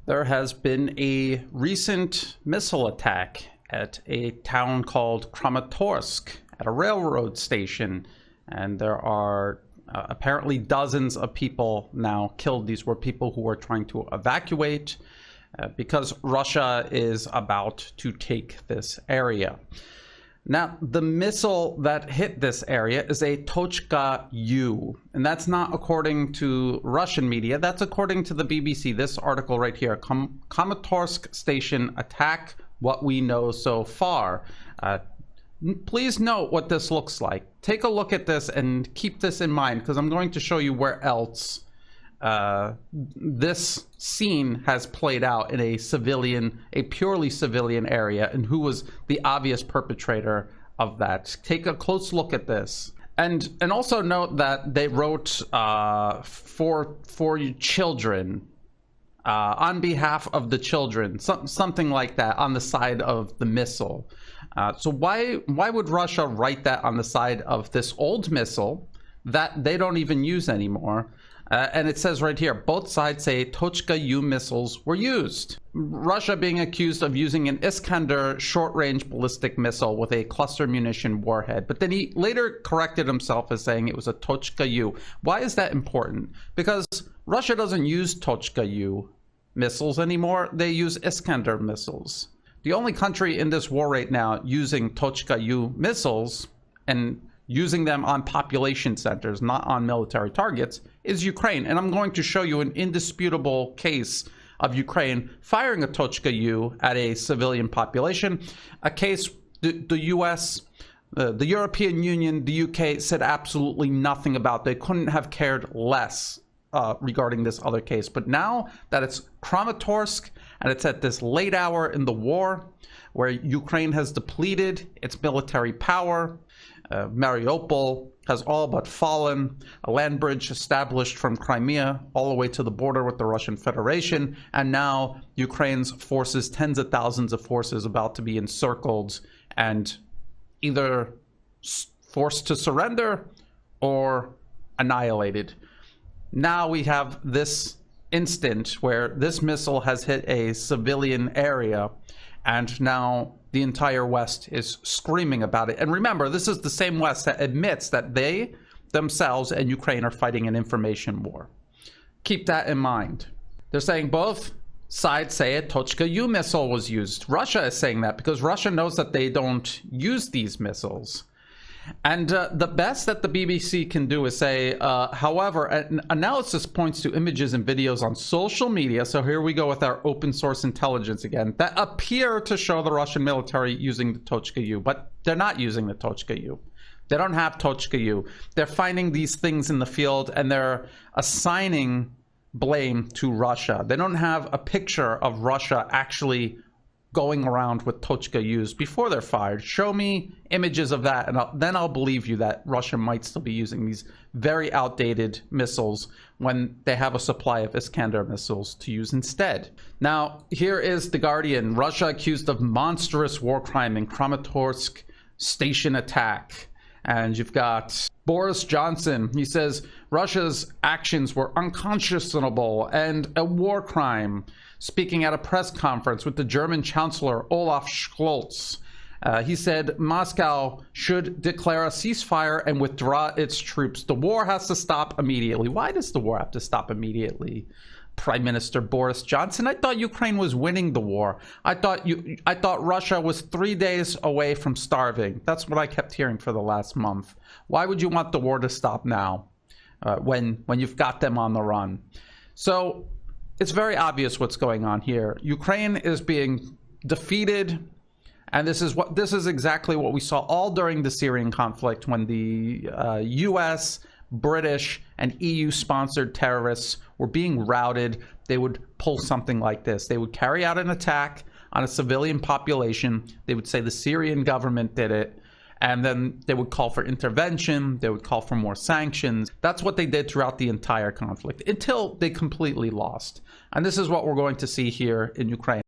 There has been a recent missile attack at a town called Kramatorsке at a railroad station, and there are apparently dozens of people now killed. These were people who were trying to evacuate because Russia is about to take this area. Now, the missile that hit this area is a Tochka U, and that's not according to Russian media. That's according to the BBC. This article right here, Kramatorsке station attack, what we know so far. Please note what this looks like. Take a look at this and keep this in mind, because I'm going to show you where else this scene has played out in a purely civilian area, and who was the obvious perpetrator of that. Take a close look at this. And also note that they wrote for children, on behalf of the children, something like that on the side of the missile. So why would Russia write that on the side of this old missile that they don't even use anymore? And it says right here, both sides say Tochka U missiles were used. Russia being accused of using an Iskander short-range ballistic missile with a cluster munition warhead. But then he later corrected himself as saying it was a Tochka U. Why is that important? Because Russia doesn't use Tochka U missiles anymore. They use Iskander missiles. The only country in this war right now using Tochka U missiles and using them on population centers, not on military targets, is Ukraine. And I'm going to show you an indisputable case of Ukraine firing a Tochka U at a civilian population, a case the US, the European Union, the UK said absolutely nothing about. They couldn't have cared less regarding this other case. But now that it's Kramatorsке and it's at this late hour in the war where Ukraine has depleted its military power, Mariupol has all but fallen, a land bridge established from Crimea all the way to the border with the Russian Federation, and now Ukraine's forces, tens of thousands of forces, about to be encircled and either forced to surrender or annihilated. Now we have this instant where this missile has hit a civilian area, and now the entire West is screaming about it. And remember, this is the same West that admits that they themselves and Ukraine are fighting an information war. Keep that in mind. They're saying both sides say a Tochka U missile was used. Russia is saying that because Russia knows that they don't use these missiles. And the best that the BBC can do is say, however, an analysis points to images and videos on social media, so here we go with our open source intelligence again, that appear to show the Russian military using the Tochka U, but they're not using the Tochka U. They don't have Tochka U. They're finding these things in the field and they're assigning blame to Russia. They don't have a picture of Russia actually going around with Tochka U's before they're fired. Show me images of that, and then I'll believe you that Russia might still be using these very outdated missiles when they have a supply of Iskander missiles to use instead. Now, here is The Guardian. Russia accused of monstrous war crime in Kramatorsке station attack. And you've got Boris Johnson. He says Russia's actions were unconscionable and a war crime, speaking at a press conference with the German Chancellor Olaf Scholz. He said Moscow should declare a ceasefire and withdraw its troops. The war has to stop immediately. Why does the war have to stop immediately, Prime Minister Boris Johnson? I thought Ukraine was winning the war. I thought Russia was 3 days away from starving. That's what I kept hearing for the last month. Why would you want the war to stop now when you've got them on the run? So it's very obvious what's going on here. Ukraine is being defeated, and this is exactly what we saw all during the Syrian conflict when the US, British, and EU-sponsored terrorists were being routed. They would pull something like this. They would carry out an attack on a civilian population. They would say the Syrian government did it, and then they would call for intervention. They would call for more sanctions. That's what they did throughout the entire conflict until they completely lost. And this is what we're going to see here in Ukraine.